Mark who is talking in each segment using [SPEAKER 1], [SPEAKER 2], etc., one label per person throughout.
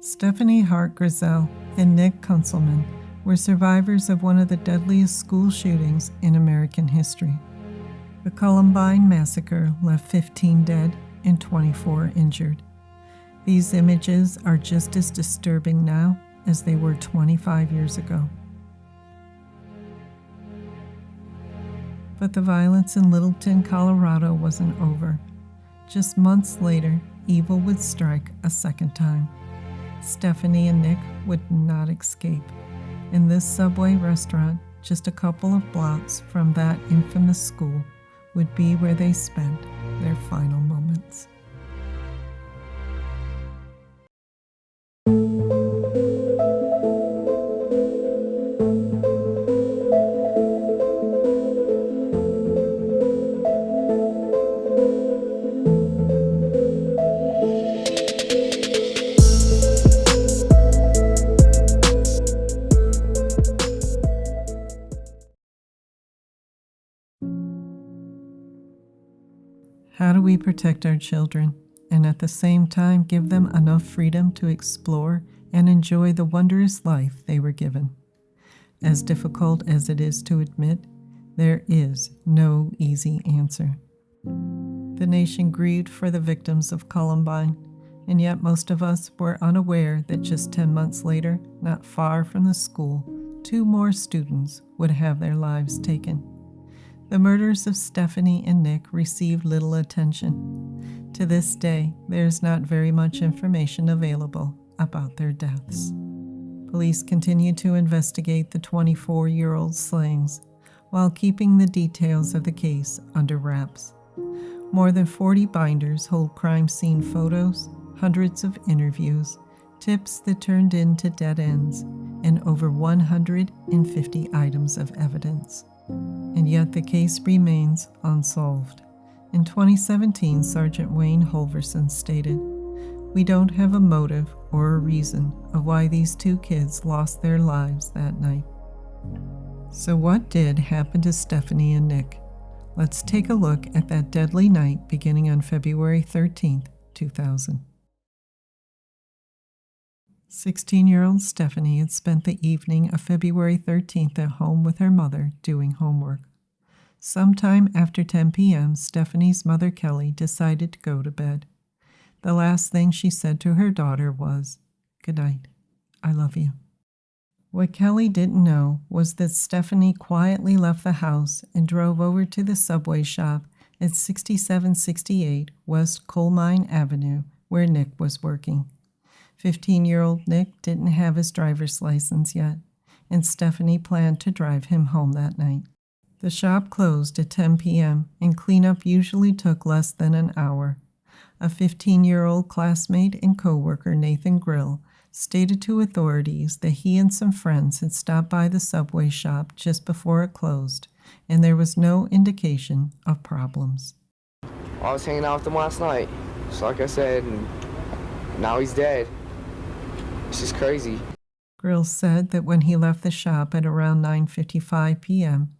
[SPEAKER 1] Stephanie Hart Grizzell and Nick Kunselman were survivors of one of the deadliest school shootings in American history. The Columbine massacre left 15 dead and 24 injured. These images are just as disturbing now as they were 25 years ago. But the violence in Littleton, Colorado wasn't over. Just months later, evil would strike a second time. Stephanie and Nick would not escape. In this Subway restaurant, just a couple of blocks from that infamous school, would be where they spent their final moments. How do we protect our children and at the same time give them enough freedom to explore and enjoy the wondrous life they were given? As difficult as it is to admit, there is no easy answer. The nation grieved for the victims of Columbine, and yet most of us were unaware that just 10 months later, not far from the school, 2 more students would have their lives taken. The murders of Stephanie and Nick received little attention. To this day, there is not very much information available about their deaths. Police continue to investigate the 24-year-old slayings while keeping the details of the case under wraps. More than 40 binders hold crime scene photos, hundreds of interviews, tips that turned into dead ends, and over 150 items of evidence. And yet the case remains unsolved. In 2017, Sergeant Wayne Holverson stated, "We don't have a motive or a reason of why these 2 kids lost their lives that night." So what did happen to Stephanie and Nick? Let's take a look at that deadly night beginning on February 13th, 2000. 16-year-old Stephanie had spent the evening of February 13th at home with her mother doing homework. Sometime after 10 p.m., Stephanie's mother, Kelly, decided to go to bed. The last thing she said to her daughter was, "Good night. I love you." What Kelly didn't know was that Stephanie quietly left the house and drove over to the Subway shop at 6768 West Columbine Avenue, where Nick was working. 15-year-old Nick didn't have his driver's license yet, and Stephanie planned to drive him home that night. The shop closed at 10 p.m., and cleanup usually took less than an hour. A 15-year-old classmate and co-worker, Nathan Grill, stated to authorities that he and some friends had stopped by the Subway shop just before it closed, and there was no indication of problems.
[SPEAKER 2] I was hanging out with him last night, just like I said, and now he's dead. It's just crazy.
[SPEAKER 1] Grill said that when he left the shop at around 9:55 p.m.,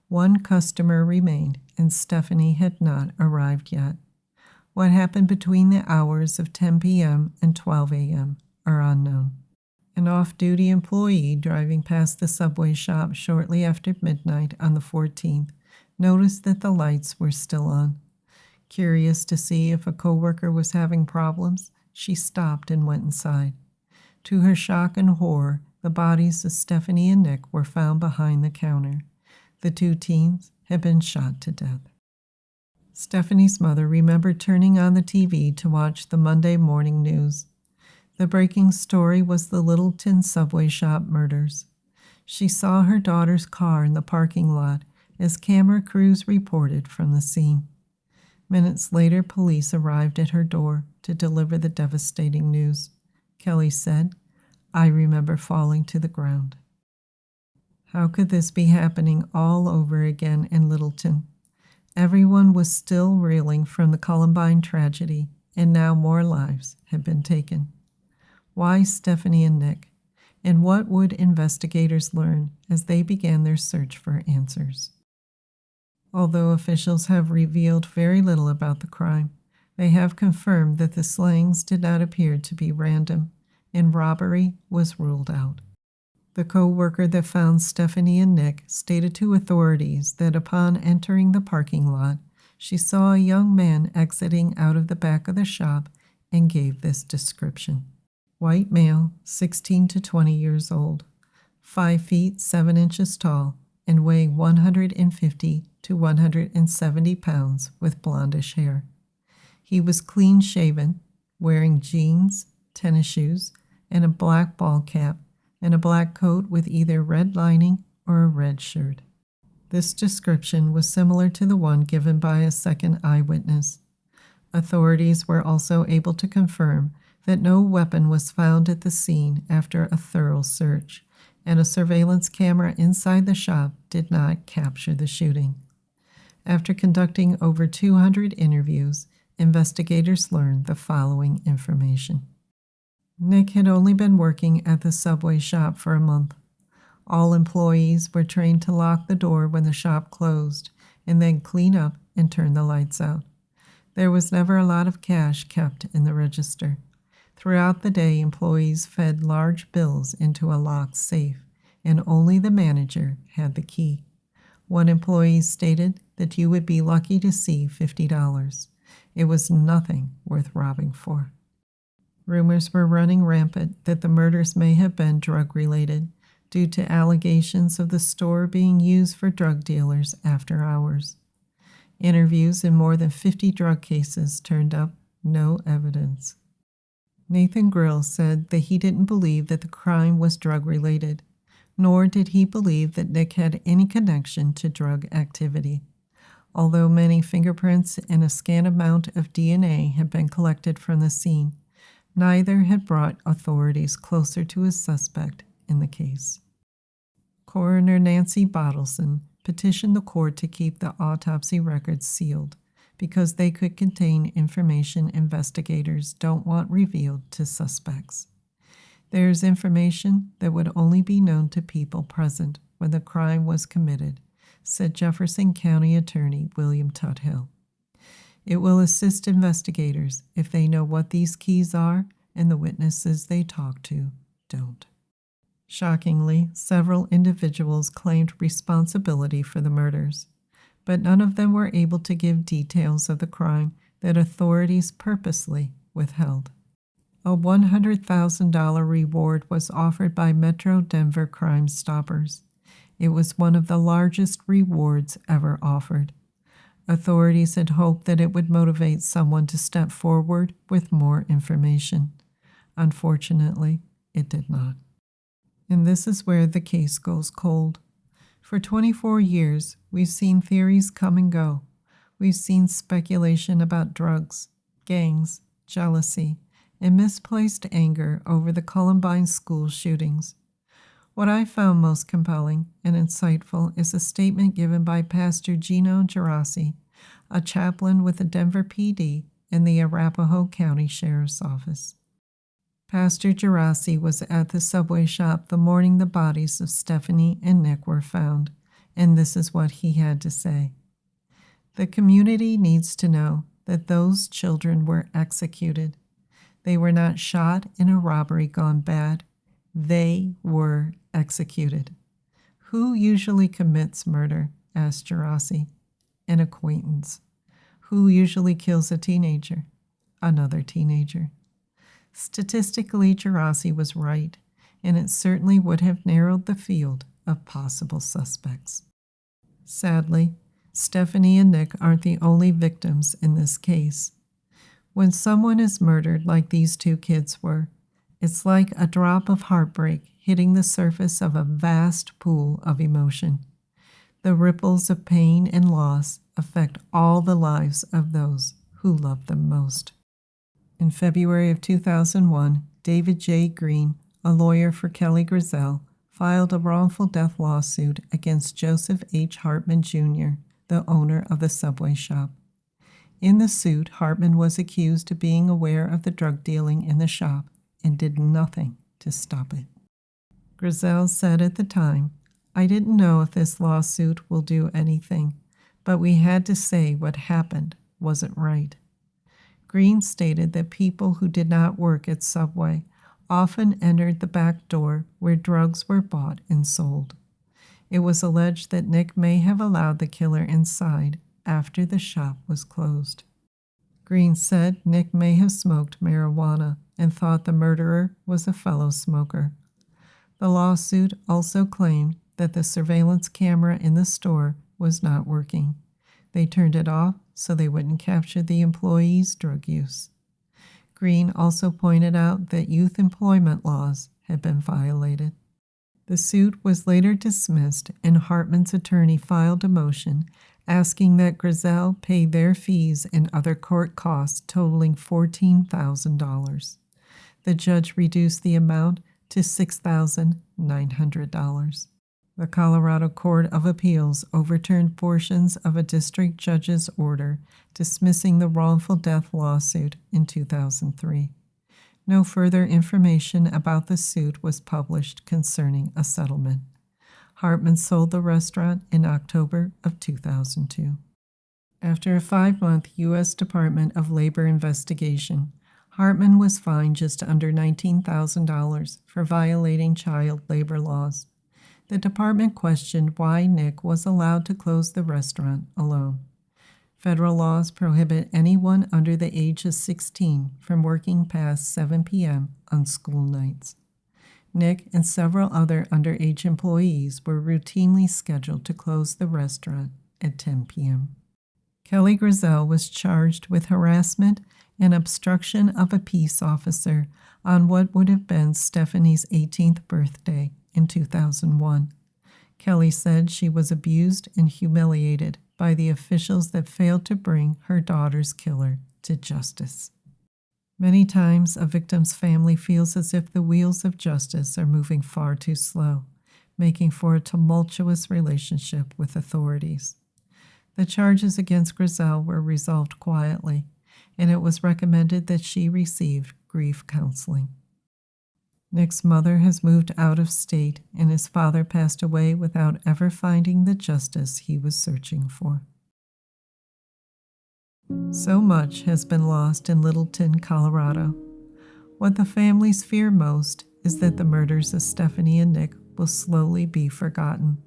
[SPEAKER 1] 1 customer remained and Stephanie had not arrived yet. What happened between the hours of 10 p.m. and 12 a.m. are unknown. An off-duty employee driving past the Subway shop shortly after midnight on the 14th noticed that the lights were still on. Curious to see if a coworker was having problems, she stopped and went inside. To her shock and horror, the bodies of Stephanie and Nick were found behind the counter. The 2 teens had been shot to death. Stephanie's mother remembered turning on the TV to watch the Monday morning news. The breaking story was the Littleton Subway shop murders. She saw her daughter's car in the parking lot as camera crews reported from the scene. Minutes later, police arrived at her door to deliver the devastating news. Kelly said, "I remember falling to the ground." How could this be happening all over again in Littleton? Everyone was still reeling from the Columbine tragedy, and now more lives had been taken. Why Stephanie and Nick? And what would investigators learn as they began their search for answers? Although officials have revealed very little about the crime, they have confirmed that the slayings did not appear to be random, and robbery was ruled out. The co-worker that found Stephanie and Nick stated to authorities that upon entering the parking lot, she saw a young man exiting out of the back of the shop and gave this description. White male, 16 to 20 years old, 5 feet 7 inches tall, and weighing 150 to 170 pounds with blondish hair. He was clean-shaven, wearing jeans, tennis shoes, and a black ball cap, and a black coat with either red lining or a red shirt. This description was similar to the one given by a second eyewitness. Authorities were also able to confirm that no weapon was found at the scene after a thorough search, and a surveillance camera inside the shop did not capture the shooting. After conducting over 200 interviews, investigators learned the following information. Nick had only been working at the Subway shop for a month. All employees were trained to lock the door when the shop closed and then clean up and turn the lights out. There was never a lot of cash kept in the register. Throughout the day, employees fed large bills into a locked safe, and only the manager had the key. One employee stated that you would be lucky to see $50. It was nothing worth robbing for. Rumors were running rampant that the murders may have been drug-related due to allegations of the store being used for drug dealers after hours. Interviews in more than 50 drug cases turned up no evidence. Nathan Grill said that he didn't believe that the crime was drug-related, nor did he believe that Nick had any connection to drug activity. Although many fingerprints and a scant amount of DNA had been collected from the scene, neither had brought authorities closer to a suspect in the case. Coroner Nancy Bottleson petitioned the court to keep the autopsy records sealed because they could contain information investigators don't want revealed to suspects. There is information that would only be known to people present when the crime was committed, said Jefferson County Attorney William Tuthill. It will assist investigators if they know what these keys are and the witnesses they talk to don't. Shockingly, several individuals claimed responsibility for the murders, but none of them were able to give details of the crime that authorities purposely withheld. A $100,000 reward was offered by Metro Denver Crime Stoppers. It was one of the largest rewards ever offered. Authorities had hoped that it would motivate someone to step forward with more information. Unfortunately, it did not. And this is where the case goes cold. For 24 years, we've seen theories come and go. We've seen speculation about drugs, gangs, jealousy, and misplaced anger over the Columbine school shootings. What I found most compelling and insightful is a statement given by Pastor Gino Gerasi, a chaplain with the Denver PD and the Arapahoe County Sheriff's Office. Pastor Gerasi was at the Subway shop the morning the bodies of Stephanie and Nick were found, and this is what he had to say. The community needs to know that those children were executed. They were not shot in a robbery gone bad. They were executed. Who usually commits murder? Asked Gerasi. An acquaintance. Who usually kills a teenager? Another teenager. Statistically, Gerasi was right, and it certainly would have narrowed the field of possible suspects. Sadly, Stephanie and Nick aren't the only victims in this case. When someone is murdered like these two kids were, it's like a drop of heartbreak hitting the surface of a vast pool of emotion. The ripples of pain and loss affect all the lives of those who love them most. In February of 2001, David J. Green, a lawyer for Kelly Grizzell, filed a wrongful death lawsuit against Joseph H. Hartman, Jr., the owner of the Subway shop. In the suit, Hartman was accused of being aware of the drug dealing in the shop and did nothing to stop it. Grizzell said at the time, "I didn't know if this lawsuit will do anything, but we had to say what happened wasn't right." Green stated that people who did not work at Subway often entered the back door where drugs were bought and sold. It was alleged that Nick may have allowed the killer inside after the shop was closed. Green said Nick may have smoked marijuana and thought the murderer was a fellow smoker. The lawsuit also claimed that the surveillance camera in the store was not working. They turned it off so they wouldn't capture the employees' drug use. Green also pointed out that youth employment laws had been violated. The suit was later dismissed, and Hartman's attorney filed a motion asking that Grizzell pay their fees and other court costs totaling $14,000. The judge reduced the amount to $6,900. The Colorado Court of Appeals overturned portions of a district judge's order dismissing the wrongful death lawsuit in 2003. No further information about the suit was published concerning a settlement. Hartman sold the restaurant in October of 2002. After a 5-month U.S. Department of Labor investigation, Hartman was fined just under $19,000 for violating child labor laws. The department questioned why Nick was allowed to close the restaurant alone. Federal laws prohibit anyone under the age of 16 from working past 7 p.m. on school nights. Nick and several other underage employees were routinely scheduled to close the restaurant at 10 p.m. Kelly Grizzell was charged with harassment and obstruction of a peace officer on what would have been Stephanie's 18th birthday in 2001. Kelly said she was abused and humiliated by the officials that failed to bring her daughter's killer to justice. Many times, a victim's family feels as if the wheels of justice are moving far too slow, making for a tumultuous relationship with authorities. The charges against Grizzell were resolved quietly, and it was recommended that she receive grief counseling. Nick's mother has moved out of state, and his father passed away without ever finding the justice he was searching for. So much has been lost in Littleton, Colorado. What the families fear most is that the murders of Stephanie and Nick will slowly be forgotten.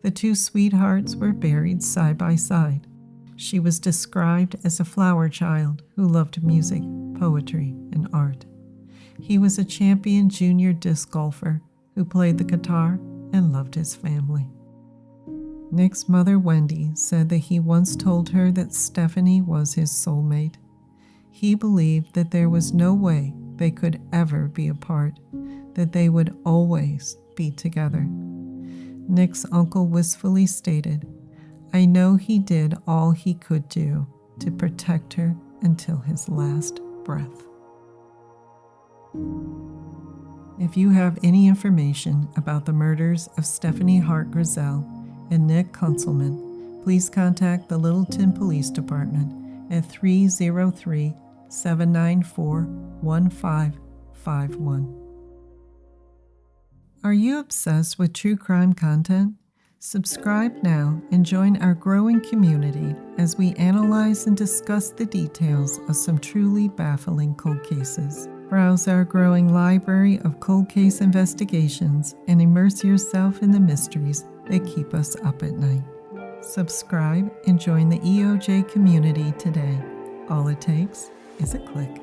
[SPEAKER 1] The two sweethearts were buried side by side. She was described as a flower child who loved music, poetry, and art. He was a champion junior disc golfer who played the guitar and loved his family. Nick's mother, Wendy, said that he once told her that Stephanie was his soulmate. He believed that there was no way they could ever be apart, that they would always be together. Nick's uncle wistfully stated, "I know he did all he could do to protect her until his last breath." If you have any information about the murders of Stephanie Hart Grizzell and Nick Kunselman, please contact the Littleton Police Department at 303-794-1551. Are you obsessed with true crime content? Subscribe now and join our growing community as we analyze and discuss the details of some truly baffling cold cases. Browse our growing library of cold case investigations and immerse yourself in the mysteries that keep us up at night. Subscribe and join the EOJ community today. All it takes is a click.